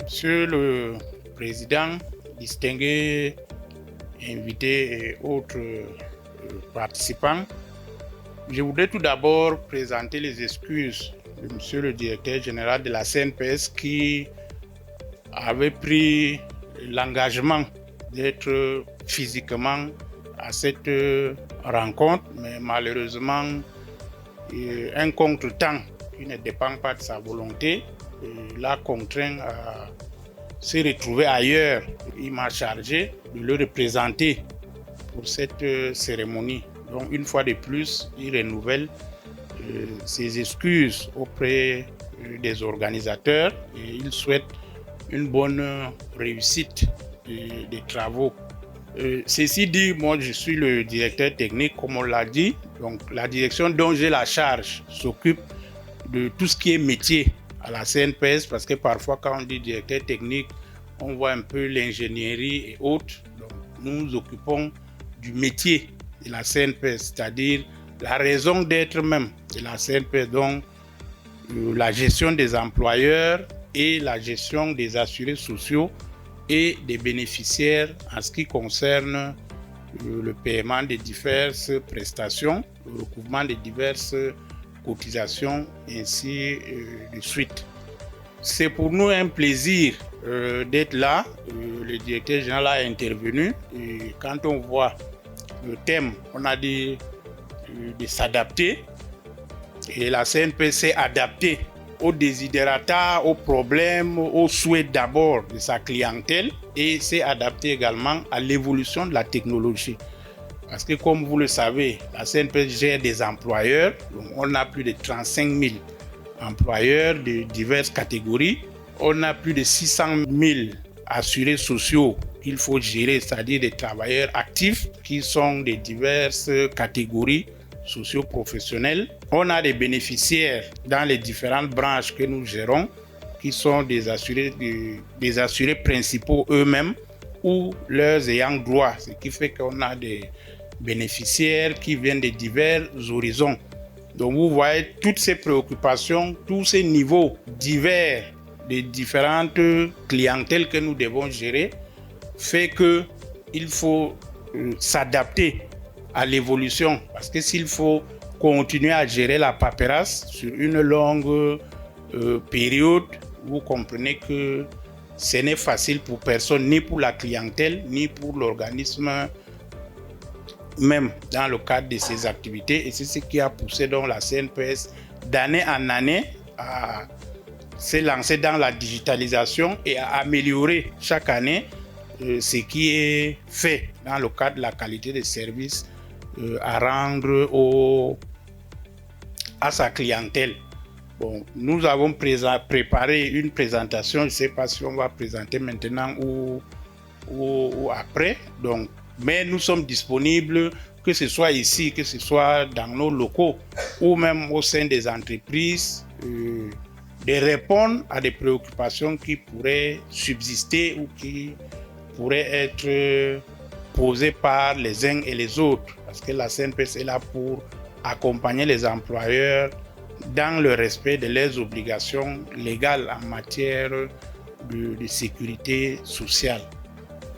Monsieur le Président, distingués invités et autres participants, je voudrais tout d'abord présenter les excuses de Monsieur le Directeur Général de la CNPS qui avait pris l'engagement d'être physiquement à cette rencontre, mais malheureusement, un contretemps qui ne dépend pas de sa volonté l'a contraint à se retrouver ailleurs. Il m'a chargé de le représenter pour cette cérémonie. Donc une fois de plus, il renouvelle ses excuses auprès des organisateurs et il souhaite une bonne réussite des travaux. Ceci dit, moi je suis le directeur technique, comme on l'a dit. Donc la direction dont j'ai la charge s'occupe de tout ce qui est métier à la CNPS, parce que parfois quand on dit directeur technique, on voit un peu l'ingénierie et autres. Donc, nous nous occupons du métier de la CNPS, c'est-à-dire la raison d'être même de la CNPS, donc la gestion des employeurs et la gestion des assurés sociaux et des bénéficiaires en ce qui concerne le paiement des diverses prestations, le recouvrement des diverses cotisations, ainsi de suite. C'est pour nous un plaisir d'être là. Le directeur général a intervenu et quand on voit le thème, on a dit de s'adapter et la CNPS s'est adaptée aux desiderata, aux problèmes, aux souhaits d'abord de sa clientèle et s'est adaptée également à l'évolution de la technologie. Parce que comme vous le savez, la CNPS gère des employeurs. Donc on a plus de 35 000 employeurs de diverses catégories. On a plus de 600 000 assurés sociaux qu'il faut gérer, c'est-à-dire des travailleurs actifs qui sont de diverses catégories socio-professionnelles. On a des bénéficiaires dans les différentes branches que nous gérons qui sont des assurés principaux eux-mêmes ou leurs ayants droit, ce qui fait qu'on a des bénéficiaires qui viennent de divers horizons. Donc vous voyez toutes ces préoccupations, tous ces niveaux divers de différentes clientèles que nous devons gérer fait qu'il faut s'adapter à l'évolution. Parce que s'il faut continuer à gérer la paperasse sur une longue période, vous comprenez que ce n'est facile pour personne, ni pour la clientèle, ni pour l'organisme même dans le cadre de ses activités. Et c'est ce qui a poussé donc la CNPS d'année en année à se lancer dans la digitalisation et à améliorer chaque année ce qui est fait dans le cadre de la qualité des services à rendre à sa clientèle. Bon, nous avons préparé une présentation, je ne sais pas si on va présenter maintenant ou après. Donc, mais nous sommes disponibles, que ce soit ici, que ce soit dans nos locaux ou même au sein des entreprises, de répondre à des préoccupations qui pourraient subsister ou qui pourraient être posées par les uns et les autres. Parce que la CNPS est là pour accompagner les employeurs dans le respect de leurs obligations légales en matière de sécurité sociale.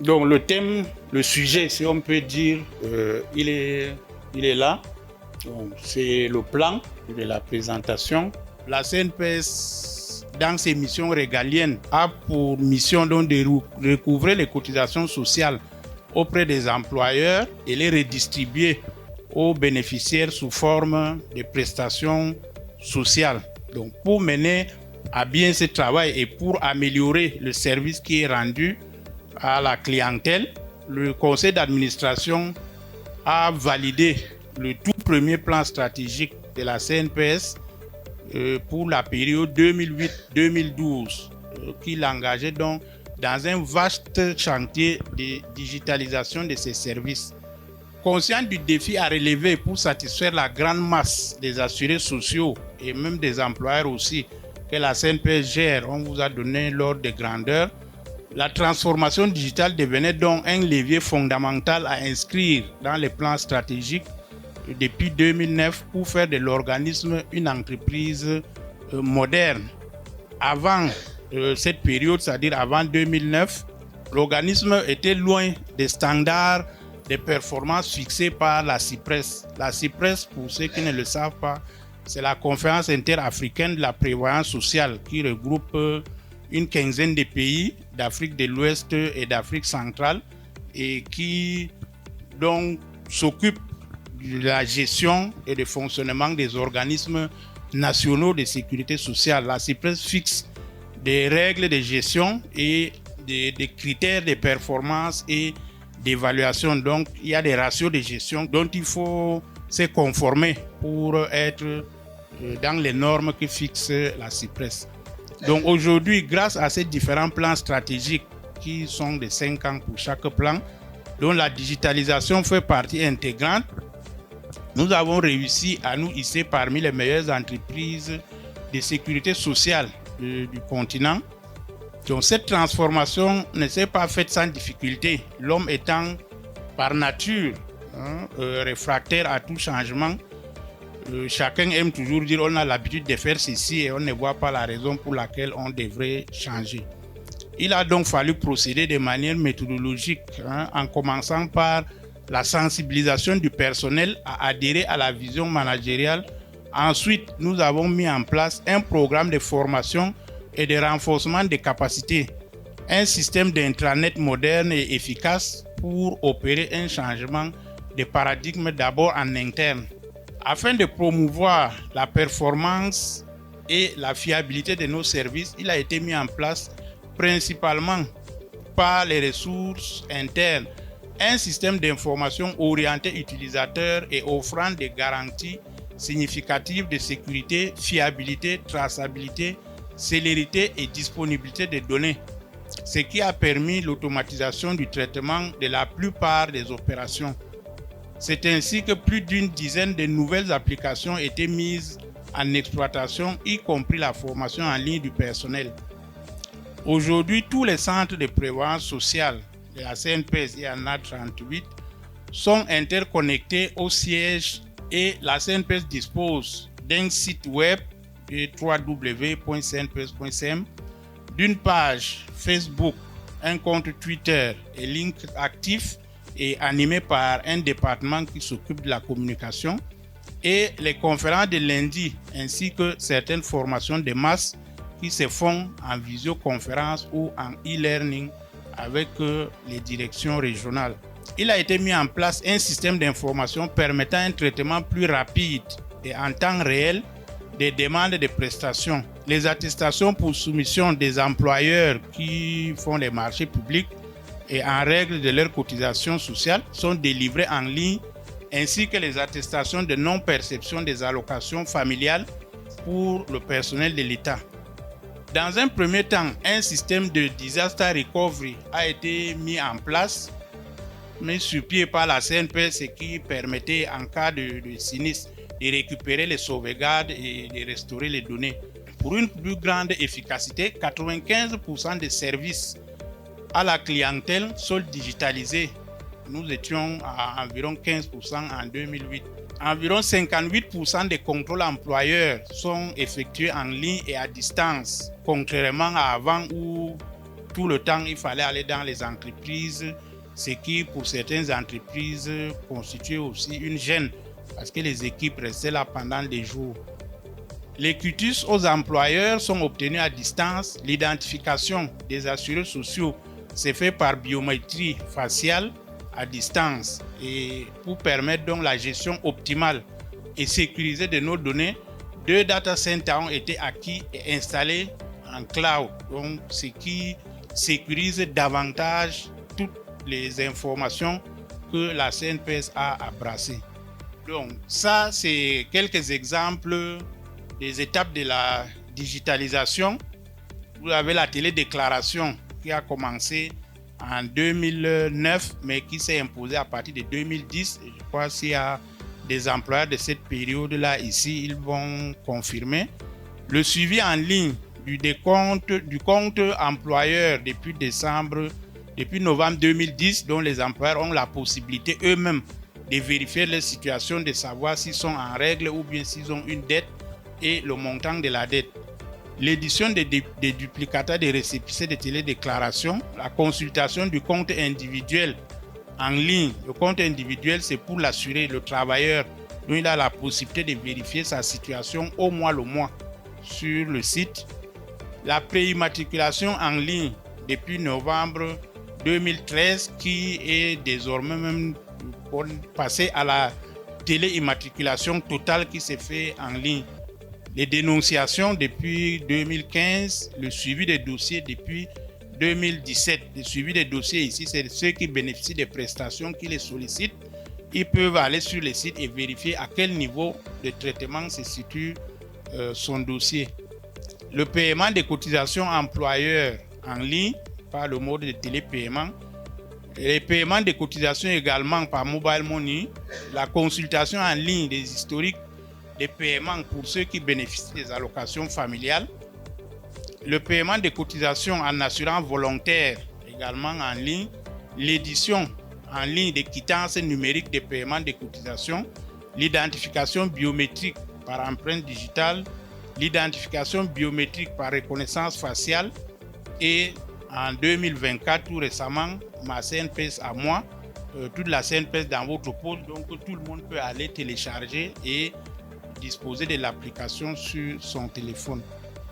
Donc le thème, le sujet, si on peut dire, il est là. C'est le plan de la présentation. La CNPS, dans ses missions régaliennes, a pour mission donc de recouvrer les cotisations sociales auprès des employeurs et les redistribuer aux bénéficiaires sous forme de prestations sociales. Donc pour mener à bien ce travail et pour améliorer le service qui est rendu à la clientèle, le conseil d'administration a validé le tout premier plan stratégique de la CNPS pour la période 2008-2012 qui l'engageait donc dans un vaste chantier de digitalisation de ces services. Conscient du défi à relever pour satisfaire la grande masse des assurés sociaux et même des employeurs aussi que la CNPS gère, on vous a donné l'ordre de grandeur. La transformation digitale devenait donc un levier fondamental à inscrire dans les plans stratégiques depuis 2009 pour faire de l'organisme une entreprise moderne. Avant cette période, c'est-à-dire avant 2009, l'organisme était loin des standards de performance fixés par la CIPRES. La CIPRES, pour ceux qui ne le savent pas, c'est la conférence interafricaine de la prévoyance sociale qui regroupe une quinzaine de pays d'Afrique de l'Ouest et d'Afrique centrale et qui donc s'occupe de la gestion et du fonctionnement des organismes nationaux de sécurité sociale. La CIPRES fixe des règles de gestion et des critères de performance et d'évaluation. Donc, il y a des ratios de gestion dont il faut se conformer pour être dans les normes que fixe la CIPRES. Donc, aujourd'hui, grâce à ces différents plans stratégiques qui sont de 5 ans pour chaque plan, dont la digitalisation fait partie intégrante, nous avons réussi à nous hisser parmi les meilleures entreprises de sécurité sociale du continent. Donc cette transformation ne s'est pas faite sans difficulté, l'homme étant par nature réfractaire à tout changement. Chacun aime toujours dire on a l'habitude de faire ceci et on ne voit pas la raison pour laquelle on devrait changer. Il a donc fallu procéder de manière méthodologique, en commençant par la sensibilisation du personnel à adhérer à la vision managériale. Ensuite, nous avons mis en place un programme de formation et de renforcement des capacités, un système d'intranet moderne et efficace pour opérer un changement de paradigme d'abord en interne. Afin de promouvoir la performance et la fiabilité de nos services, il a été mis en place principalement par les ressources internes un système d'information orienté utilisateur et offrant des garanties significatives de sécurité, fiabilité, traçabilité, célérité et disponibilité des données, ce qui a permis l'automatisation du traitement de la plupart des opérations. C'est ainsi que plus d'une dizaine de nouvelles applications étaient mises en exploitation, y compris la formation en ligne du personnel. Aujourd'hui, tous les centres de prévoyance sociale de la CNPS, il y en a 38, sont interconnectés au siège et la CNPS dispose d'un site web de www.cnps.cm, d'une page Facebook, un compte Twitter et link actif et animé par un département qui s'occupe de la communication, et les conférences de lundi ainsi que certaines formations de masse qui se font en visioconférence ou en e-learning avec les directions régionales. Il a été mis en place un système d'information permettant un traitement plus rapide et en temps réel des demandes de prestations. Les attestations pour soumission des employeurs qui font les marchés publics et en règle de leur cotisation sociale sont délivrées en ligne, ainsi que les attestations de non-perception des allocations familiales pour le personnel de l'État. Dans un premier temps, un système de disaster recovery a été mis en place, mis sur pied par la CNPS, ce qui permettait en cas de sinistre de récupérer les sauvegardes et de restaurer les données. Pour une plus grande efficacité, 95% des services à la clientèle sont digitalisés. Nous étions à environ 15% en 2008. Environ 58% des contrôles employeurs sont effectués en ligne et à distance, contrairement à avant où tout le temps il fallait aller dans les entreprises, ce qui pour certaines entreprises constituait aussi une gêne parce que les équipes restaient là pendant des jours. Les quitus aux employeurs sont obtenus à distance. L'identification des assurés sociaux s'est fait par biométrie faciale à distance et pour permettre donc la gestion optimale et sécurisée de nos données, 2 data centers ont été acquis et installés en cloud, donc ce qui sécurise davantage toutes les informations que la CNPS a brassées. Donc ça, c'est quelques exemples des étapes de la digitalisation. Vous avez la télédéclaration qui a commencé en 2009, mais qui s'est imposée à partir de 2010. Je crois s'il y a des employeurs de cette période-là ici, ils vont confirmer. Le suivi en ligne du compte employeur depuis novembre 2010, dont les employeurs ont la possibilité eux-mêmes de vérifier leur situation, de savoir s'ils sont en règle ou bien s'ils ont une dette et le montant de la dette. L'édition des duplicata des récépissés de télédéclaration, la consultation du compte individuel en ligne. Le compte individuel, c'est pour l'assurer, le travailleur, dont il a la possibilité de vérifier sa situation au mois le mois sur le site. La préimmatriculation en ligne depuis novembre 2013 qui est désormais même passée à la téléimmatriculation totale qui s'est fait en ligne. Les dénonciations depuis 2015, le suivi des dossiers depuis 2017. Le suivi des dossiers ici, c'est ceux qui bénéficient des prestations qui les sollicitent. Ils peuvent aller sur le site et vérifier à quel niveau de traitement se situe son dossier. Le paiement des cotisations employeurs en ligne par le mode de télépaiement. Les paiements des cotisations également par mobile money. La consultation en ligne des historiques des paiements pour ceux qui bénéficient des allocations familiales. Le paiement des cotisations en assurance volontaire également en ligne. L'édition en ligne des quittances numériques de paiement des cotisations. L'identification biométrique par empreinte digitale. L'identification biométrique par reconnaissance faciale. Et en 2024, tout récemment, ma CNPS à moi, toute la CNPS dans votre poste, donc tout le monde peut aller télécharger et disposer de l'application sur son téléphone.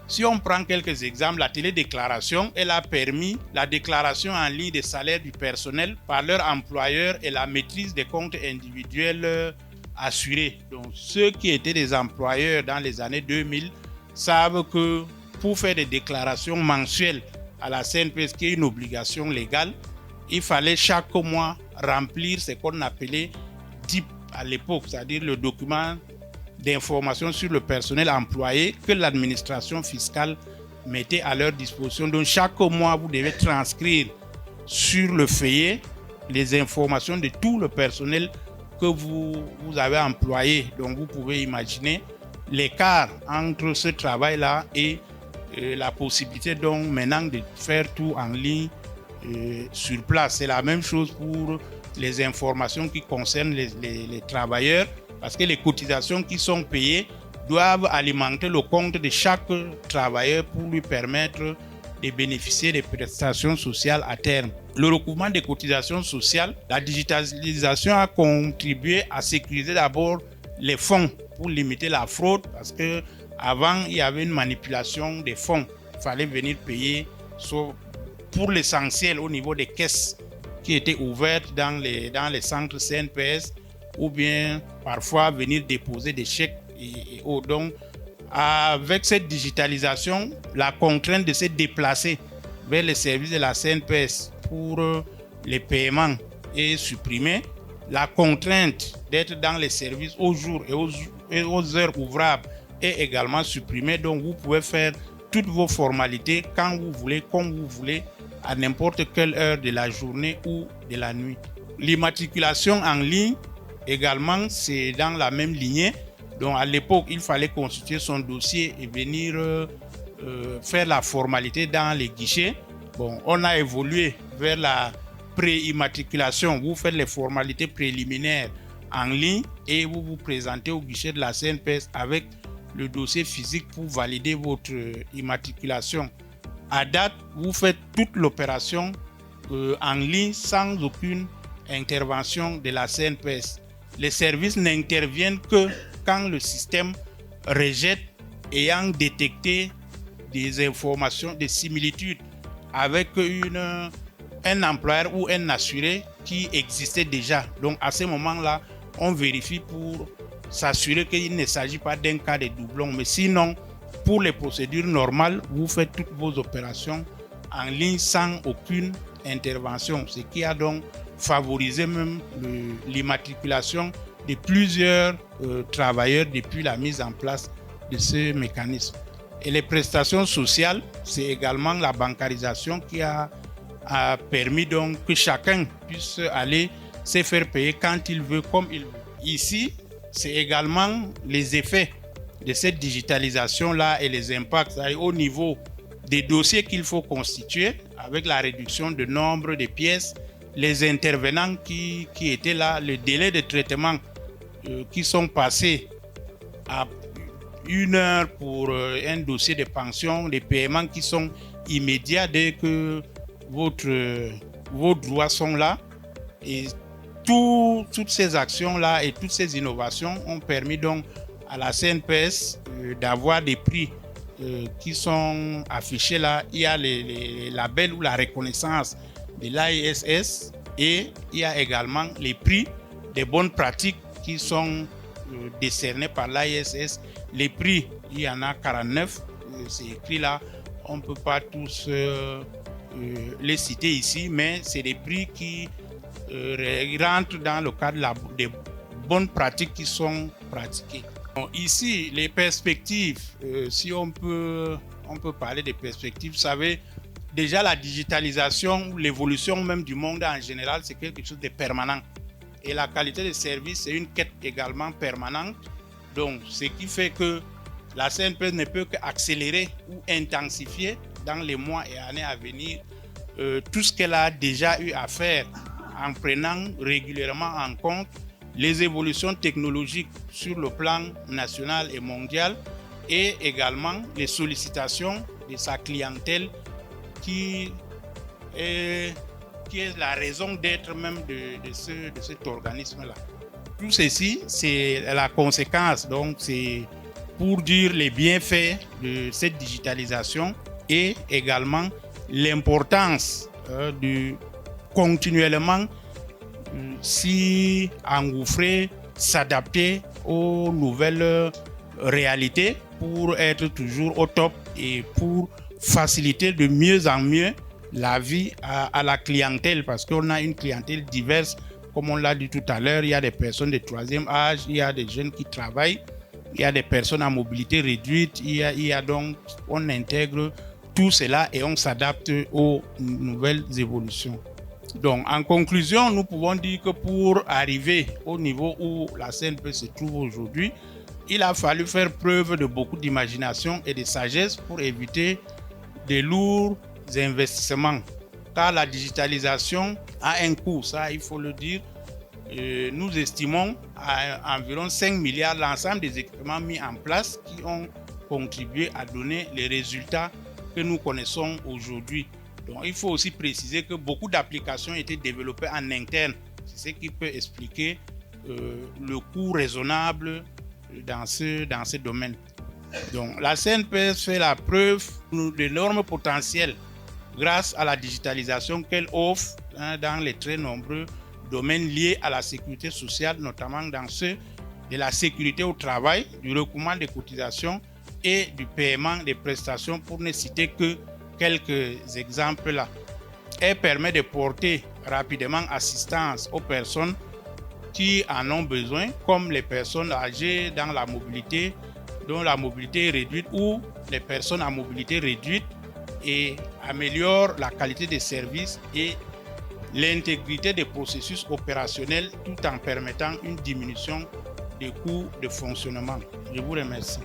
Si on prend quelques exemples, la télédéclaration, elle a permis la déclaration en ligne des salaires du personnel par leur employeur et la maîtrise des comptes individuels assurés. Donc, ceux qui étaient des employeurs dans les années 2000 savent que pour faire des déclarations mensuelles à la CNPS, qui est une obligation légale, il fallait chaque mois remplir ce qu'on appelait DIP à l'époque, c'est-à-dire le document d'information sur le personnel employé que l'administration fiscale mettait à leur disposition. Donc chaque mois, vous devez transcrire sur le feuillet les informations de tout le personnel que vous avez employé. Donc vous pouvez imaginer l'écart entre ce travail-là et la possibilité donc maintenant de faire tout en ligne sur place. C'est la même chose pour les informations qui concernent les travailleurs, parce que les cotisations qui sont payées doivent alimenter le compte de chaque travailleur pour lui permettre de bénéficier des prestations sociales à terme. Le recouvrement des cotisations sociales, la digitalisation a contribué à sécuriser d'abord les fonds pour limiter la fraude, parce que avant il y avait une manipulation des fonds. Il fallait venir payer pour l'essentiel au niveau des caisses qui étaient ouvertes dans les centres CNPS, ou bien parfois venir déposer des chèques et autres. Donc, avec cette digitalisation, la contrainte de se déplacer vers les services de la CNPS pour les paiements est supprimée. La contrainte d'être dans les services au jour et aux heures ouvrables est également supprimée. Donc, vous pouvez faire toutes vos formalités quand vous voulez, comme vous voulez, à n'importe quelle heure de la journée ou de la nuit. L'immatriculation en ligne également, c'est dans la même lignée. Donc à l'époque, il fallait constituer son dossier et venir faire la formalité dans les guichets. Bon, on a évolué vers la pré-immatriculation. Vous faites les formalités préliminaires en ligne et vous vous présentez au guichet de la CNPS avec le dossier physique pour valider votre immatriculation. À date, vous faites toute l'opération en ligne sans aucune intervention de la CNPS. Les services n'interviennent que quand le système rejette ayant détecté des informations, des similitudes avec un employeur ou un assuré qui existait déjà. Donc à ce moment-là, on vérifie pour s'assurer qu'il ne s'agit pas d'un cas de doublon. Mais sinon, pour les procédures normales, vous faites toutes vos opérations en ligne sans aucune intervention, ce qui a donc favorisé même l'immatriculation de plusieurs travailleurs depuis la mise en place de ce mécanisme. Et les prestations sociales, c'est également la bancarisation qui a permis donc que chacun puisse aller se faire payer quand il veut, comme il veut. Ici, c'est également les effets de cette digitalisation-là et les impacts au niveau des dossiers qu'il faut constituer avec la réduction du nombre de pièces les intervenants qui étaient là, le délai de traitement qui sont passés à 1 heure pour un dossier de pension, les paiements qui sont immédiats dès que vos droits sont là. Et toutes ces actions-là et toutes ces innovations ont permis donc à la CNPS d'avoir des prix qui sont affichés là. Il y a les labels ou la reconnaissance de l'AISS et il y a également les prix des bonnes pratiques qui sont décernés par l'AISS. Les prix, il y en a 49, c'est écrit là, on ne peut pas tous les citer ici, mais c'est des prix qui rentrent dans le cadre des bonnes pratiques qui sont pratiquées. Bon, ici, les perspectives, si on peut parler des perspectives, vous savez, déjà la digitalisation ou l'évolution même du monde en général, c'est quelque chose de permanent. Et la qualité de service, c'est une quête également permanente. Donc, ce qui fait que la CNPS ne peut qu'accélérer ou intensifier dans les mois et années à venir tout ce qu'elle a déjà eu à faire en prenant régulièrement en compte les évolutions technologiques sur le plan national et mondial et également les sollicitations de sa clientèle qui est la raison d'être même de cet organisme-là. Tout ceci, c'est la conséquence, donc c'est pour dire les bienfaits de cette digitalisation et également l'importance de continuellement s'y engouffrer, s'adapter aux nouvelles réalités pour être toujours au top et pour faciliter de mieux en mieux la vie à la clientèle, parce qu'on a une clientèle diverse, comme on l'a dit tout à l'heure. Il y a des personnes de troisième âge, il y a des jeunes qui travaillent, il y a des personnes à mobilité réduite, il y a donc, on intègre tout cela et on s'adapte aux nouvelles évolutions. Donc, en conclusion, nous pouvons dire que pour arriver au niveau où la CNPS se trouve aujourd'hui, il a fallu faire preuve de beaucoup d'imagination et de sagesse pour éviter de lourds investissements. Car la digitalisation a un coût, ça il faut le dire. Nous estimons à environ 5 milliards l'ensemble des équipements mis en place qui ont contribué à donner les résultats que nous connaissons aujourd'hui. Donc, il faut aussi préciser que beaucoup d'applications étaient développées en interne. C'est ce qui peut expliquer le coût raisonnable dans ce domaine. Donc, la CNPS fait la preuve de l'énorme potentiel grâce à la digitalisation qu'elle offre dans les très nombreux domaines liés à la sécurité sociale, notamment dans ceux de la sécurité au travail, du recouvrement des cotisations et du paiement des prestations, pour ne citer que quelques exemples là. Elle permet de porter rapidement assistance aux personnes qui en ont besoin, comme les personnes âgées dans la mobilité, dont la mobilité est réduite, ou les personnes à mobilité réduite, et améliore la qualité des services et l'intégrité des processus opérationnels tout en permettant une diminution des coûts de fonctionnement. Je vous remercie.